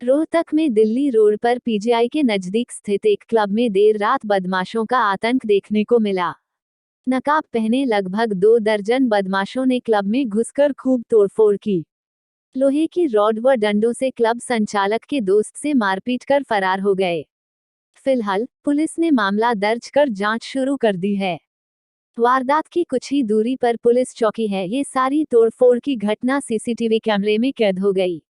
रोहतक में दिल्ली रोड पर पीजीआई के नजदीक स्थित एक क्लब में देर रात बदमाशों का आतंक देखने को मिला। नकाब पहने लगभग 2 दर्जन बदमाशों ने क्लब में घुसकर खूब तोड़फोड़ की। लोहे की रॉड व डंडों से क्लब संचालक के दोस्त से मारपीट कर फरार हो गए। फिलहाल पुलिस ने मामला दर्ज कर जांच शुरू कर दी है। वारदात की कुछ ही दूरी पर पुलिस चौकी है। ये सारी तोड़फोड़ की घटना सीसीटीवी कैमरे में कैद हो गई।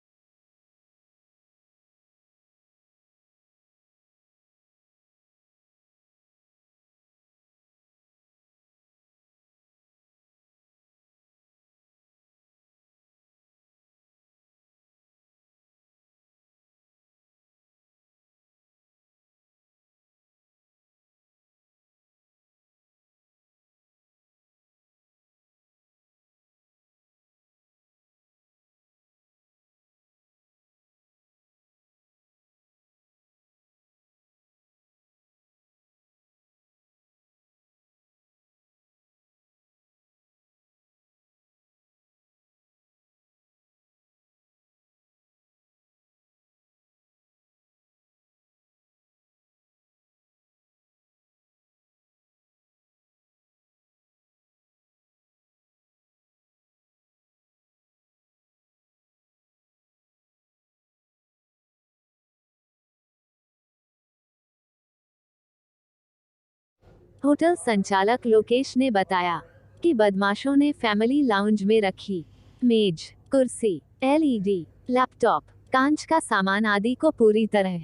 होटल संचालक लोकेश ने बताया कि बदमाशों ने फैमिली लाउंज में रखी मेज, कुर्सी, एलईडी, लैपटॉप, कांच का सामान आदि को पूरी तरह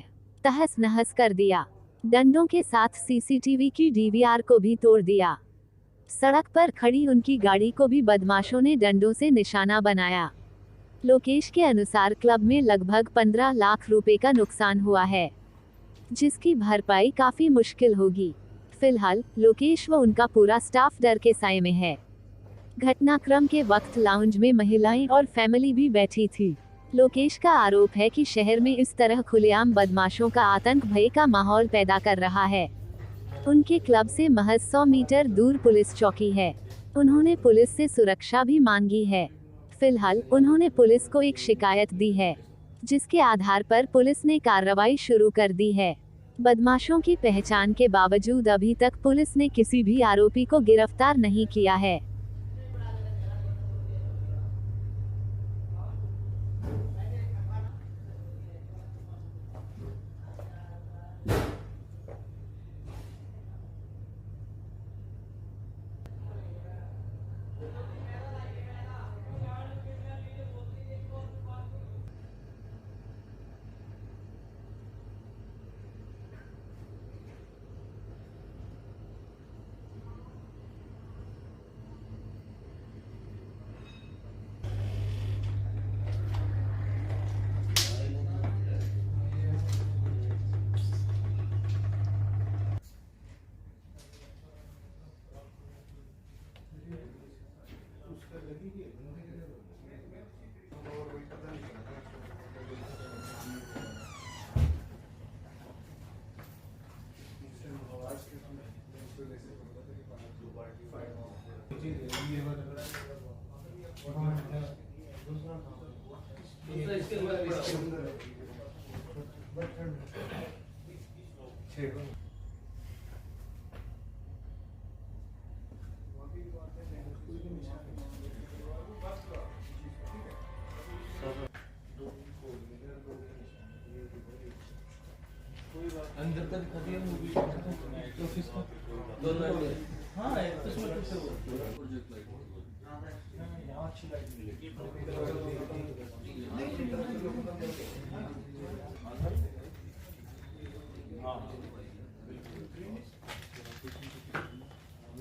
तहस नहस कर दिया। डंडों के साथ सीसीटीवी की डीवीआर को भी तोड़ दिया। सड़क पर खड़ी उनकी गाड़ी को भी बदमाशों ने डंडों से निशाना बनाया। लोकेश के अनुसार क्लब में लगभग 15 लाख रुपए का नुकसान हुआ है, जिसकी भरपाई काफी मुश्किल होगी। फिलहाल लोकेश व उनका पूरा स्टाफ डर के साए में है। घटनाक्रम के वक्त लाउंज में महिलाएं और फैमिली भी बैठी थी। लोकेश का आरोप है कि शहर में इस तरह खुलेआम बदमाशों का आतंक भय का माहौल पैदा कर रहा है। उनके क्लब से महज 100 मीटर दूर पुलिस चौकी है। उन्होंने पुलिस से सुरक्षा भी मांगी है। फिलहाल उन्होंने पुलिस को एक शिकायत दी है, जिसके आधार पर पुलिस ने कार्रवाई शुरू कर दी है। बदमाशों की पहचान के बावजूद अभी तक पुलिस ने किसी भी आरोपी को गिरफ्तार नहीं किया है। अंदर का दिखा दिया मूवी ऑफिस का हाँ इसमें से प्रोजेक्ट लाइट यहाँ अच्छी लाइट मिलेगी हाँ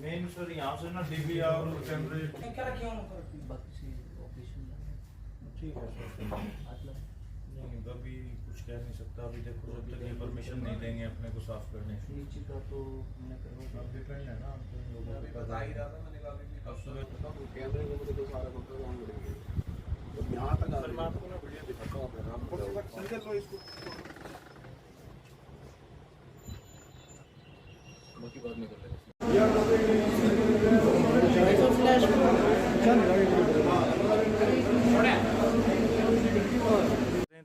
मेन सर यहाँ से ना डीवीआर और कैमरे क्या रखे ठीक है सर नहीं अभी कुछ कह नहीं सकता। अभी देखो जब तक ये परमिशन नहीं देंगे अपने को साफ करने नीचे का तो मैंने करवा डिपेंड है ना हम लोगों को पता ही रहा था। मैंने कहा अब सुबह तो कैमरे में मुझे तो सारा कंट्रोल ऑन करेंगे तो यहां तक सर मैं आपको ना वीडियो दिखाता हूं अपने नाम पर चल लो इसको बाकी बाद में कर लेंगे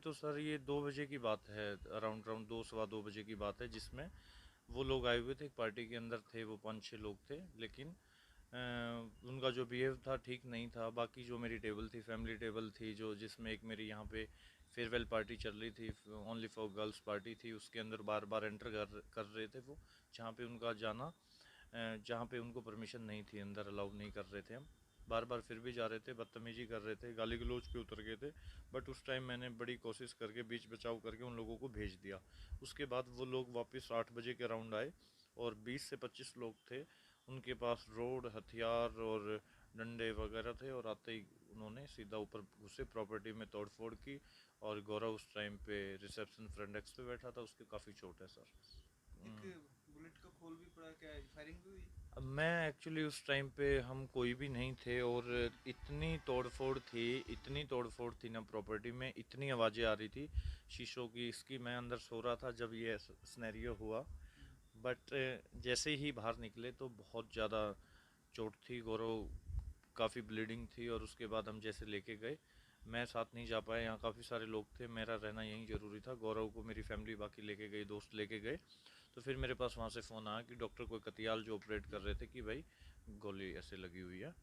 तो सर ये 2 बजे की बात है, अराउंड 2 सवा 2 बजे की बात है, जिसमें वो लोग आए हुए थे, एक पार्टी के अंदर थे, वो 5-6 लोग थे, लेकिन उनका जो बिहेव था ठीक नहीं था। बाकी जो मेरी टेबल थी, फैमिली टेबल थी, जो जिसमें एक मेरी यहाँ पे फेयरवेल पार्टी चल रही थी, ओनली फॉर गर्ल्स पार्टी थी, उसके अंदर बार बार एंटर कर रहे थे वो, जहाँ पे उनका जाना, जहाँ पे उनको परमिशन नहीं थी, अंदर अलाउ नहीं कर रहे थे हम। बार बार फिर भी जा रहे थे, बदतमीजी कर रहे थे, गाली गलौज पे उतर गए थे। बट उस टाइम मैंने बड़ी कोशिश करके बीच बचाव करके उन लोगों को भेज दिया। उसके बाद वो लोग वापस 8 बजे के राउंड आए और 20 से 25 लोग थे, उनके पास रोड, हथियार और डंडे वगैरह थे, और आते ही उन्होंने सीधा ऊपर घुसे, प्रॉपर्टी में तोड़फोड़ की। और गौरव उस टाइम पे रिसेप्शन फ्रंट डेस्क पे बैठा था, उसके काफ़ी चोट है सर। एक बुलेट का खोल भी पड़ा, क्या फायरिंग भी हुई? अब मैं एक्चुअली उस टाइम पे हम कोई भी नहीं थे, और इतनी तोड़फोड़ थी ना प्रॉपर्टी में, इतनी आवाज़ें आ रही थी शीशों की, इसकी। मैं अंदर सो रहा था जब ये सिनेरियो हुआ, बट जैसे ही बाहर निकले तो बहुत ज़्यादा चोट थी, गौरव काफ़ी ब्लीडिंग थी। और उसके बाद हम जैसे लेके गए, मैं साथ नहीं जा पाया, यहाँ काफ़ी सारे लोग थे, मेरा रहना यहीं ज़रूरी था। गौरव को मेरी फैमिली बाकी लेके गई, दोस्त लेके गए। तो फिर मेरे पास वहाँ से फ़ोन आया कि डॉक्टर कोई कतियाल जो ऑपरेट कर रहे थे कि भाई गोली ऐसे लगी हुई है।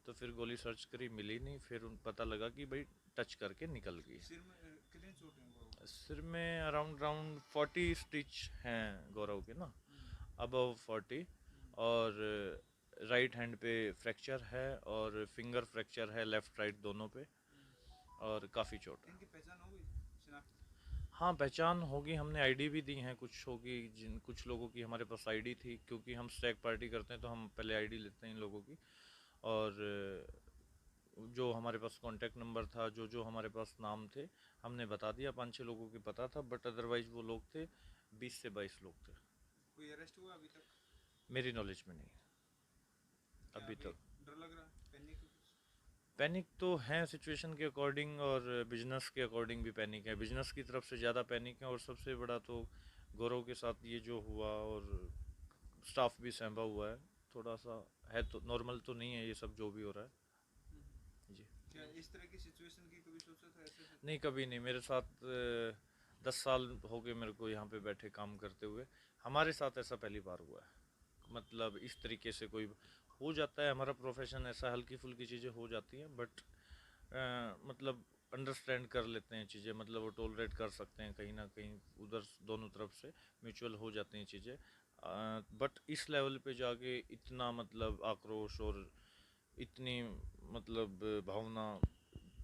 तो फिर गोली सर्च करी, मिली नहीं, फिर पता लगा कि भाई टच करके निकल गई। सिर में कितनी चोट है गौरव? सिर में अराउंड 40 स्टिच हैं गौरव के ना, अबव 40। और राइट हैंड पे फ्रैक्चर है, और फिंगर फ्रैक्चर है लेफ़्ट राइट दोनों पे, और काफ़ी चोट है। इनकी पहचान हो गई, शिनाख्त? हाँ, पहचान होगी, हमने आईडी भी दी हैं, कुछ होगी, कुछ लोगों की हमारे पास आईडी थी, क्योंकि हम स्टैग पार्टी करते हैं तो हम पहले आईडी लेते हैं इन लोगों की। और जो हमारे पास कांटेक्ट नंबर था, जो हमारे पास नाम थे, हमने बता दिया। 5-6 लोगों की पता था, बट अदरवाइज वो लोग थे 20 से 22 लोग थे। कोई अरेस्ट हुआ अभी तक? मेरी नॉलेज में नहीं अभी तक। डर लग रहा, पैनिक? पैनिक तो है सिचुएशन के अकॉर्डिंग, और बिजनेस के अकॉर्डिंग भी पैनिक है। बिजनेस की तरफ से ज़्यादा पैनिक है, और सबसे बड़ा तो गौरव के साथ ये जो हुआ, और स्टाफ भी सहमा हुआ है, थोड़ा सा है, तो नॉर्मल तो नहीं है ये सब जो भी हो रहा है जी। क्या इस तरह की सिचुएशन की कभी सोचा था ऐसे? नहीं, कभी नहीं। मेरे साथ 10 साल हो गए मेरे को यहाँ पे बैठे काम करते हुए, हमारे साथ ऐसा पहली बार हुआ है। मतलब इस तरीके से कोई हो जाता है, हमारा प्रोफेशन ऐसा, हल्की फुल्की चीज़ें हो जाती हैं, बट मतलब अंडरस्टैंड कर लेते हैं चीज़ें, मतलब वो टॉलरेट कर सकते हैं कहीं ना कहीं, उधर दोनों तरफ से म्यूचुअल हो जाती हैं चीज़ें। बट इस लेवल पे जाके इतना मतलब आक्रोश और इतनी मतलब भावना,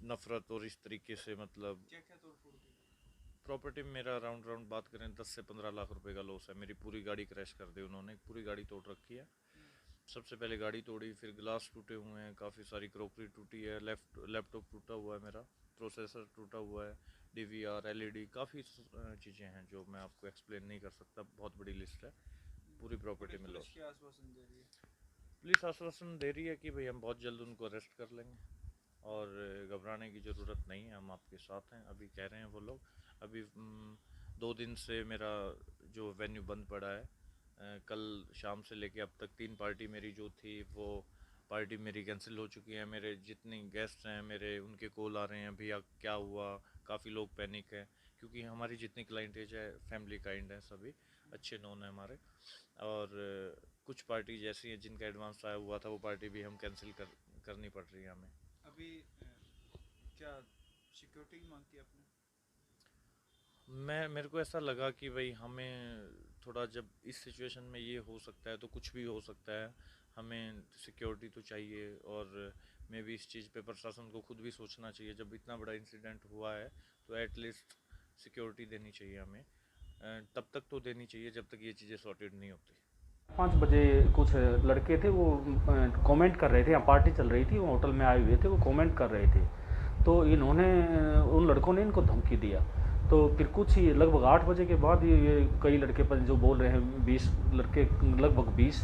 नफ़रत, और इस तरीके से मतलब क्या क्या तोड़फोड़ की? प्रॉपर्टी में मेरा राउंड बात करें 10 से 15 लाख रुपए का लॉस है। मेरी पूरी गाड़ी क्रैश कर दी उन्होंने, पूरी गाड़ी तोड़ रखी है। सबसे पहले गाड़ी तोड़ी, फिर ग्लास टूटे हुए हैं, काफ़ी सारी क्रॉकरी टूटी है, लैपटॉप टूटा हुआ है, मेरा प्रोसेसर टूटा हुआ है, DVR, LED, काफ़ी चीज़ें हैं जो मैं आपको एक्सप्लेन नहीं कर सकता, बहुत बड़ी लिस्ट है। पूरी प्रॉपर्टी में लॉस। क्या आश्वासन दे रही है? पुलिस आश्वासन दे रही है कि भाई हम बहुत जल्द उनको अरेस्ट कर लेंगे, और घबराने की ज़रूरत नहीं है, हम आपके साथ हैं। अभी कह रहे हैं वो लोग, अभी 2 दिन से मेरा जो वेन्यू बंद पड़ा है, कल शाम से लेके अब तक 3 पार्टी मेरी जो थी, वो पार्टी मेरी कैंसिल हो चुकी है। मेरे जितने गेस्ट हैं मेरे, उनके कॉल आ रहे हैं, भैया क्या हुआ, काफ़ी लोग पैनिक हैं, क्योंकि हमारी जितनी क्लाइंटेज है फैमिली काइंड है, सभी अच्छे नोन हैं हमारे। और कुछ पार्टी जैसी हैं जिनका एडवांस आया हुआ था, वो पार्टी भी हम कैंसिल करनी पड़ रही है हमें। अभी क्या सिक्योरिटी की मांग की आपने? मेरे को ऐसा लगा कि भाई हमें थोड़ा, जब इस सिचुएशन में ये हो सकता है तो कुछ भी हो सकता है, हमें सिक्योरिटी तो चाहिए। और मे भी इस चीज़ पे प्रशासन को खुद भी सोचना चाहिए, जब इतना बड़ा इंसिडेंट हुआ है तो एटलीस्ट सिक्योरिटी देनी चाहिए हमें। तब तक तो देनी चाहिए जब तक ये चीज़ें सॉर्टेड नहीं होती। 5 बजे कुछ लड़के थे, वो कमेंट कर रहे थे, यहाँ पार्टी चल रही थी, वो होटल में आए हुए थे, वो कमेंट कर रहे थे। तो इन्होंने, उन लड़कों ने इनको धमकी दिया। तो फिर कुछ ही लगभग 8 बजे के बाद ये कई लड़के पर जो बोल रहे हैं 20 लड़के, लगभग 20,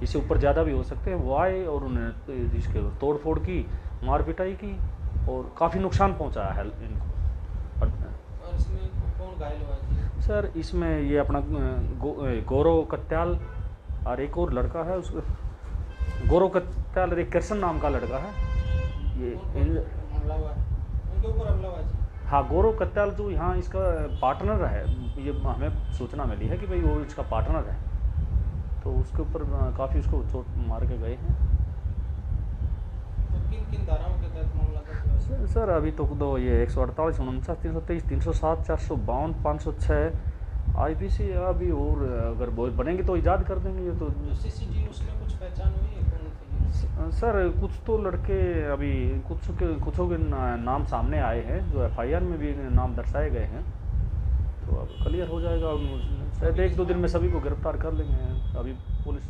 इससे ऊपर ज़्यादा भी हो सकते हैं, वो आए और उन्होंने इसके तोड़ फोड़ की, मार पिटाई की, और काफ़ी नुकसान पहुँचाया है इनको। और इसमें कौन घायल हुआ है? सर इसमें ये अपना गौरव कत्याल, और एक और लड़का है, उसको गौरव कत्याल, एक कृष्ण नाम का लड़का है। ये हमला हुआ है, उनके ऊपर हमला हुआ है? हाँ, गौरव कत्याल जो यहाँ इसका पार्टनर है, ये हमें सूचना मिली है कि भाई वो इसका पार्टनर है, तो उसके ऊपर काफ़ी उसको चोट मार के गए हैं। तो किन किन धाराओं के तहत मामला दर्ज हुआ है? सर अभी तो दो ये 148, 49, 323, 307, 452, 506 IPC अभी, और अगर वो बनेंगे तो ईजाद कर देंगे ये तो। जो सीसीटीवी उसमें कुछ पहचान हुई है कौन थे? सर कुछ तो लड़के अभी कुछों के नाम सामने आए हैं, जो FIR में भी नाम दर्शाए गए हैं, तो अब क्लियर हो जाएगा। शायद 1-2 दिन में सभी को गिरफ्तार कर लेंगे। अभी पुलिस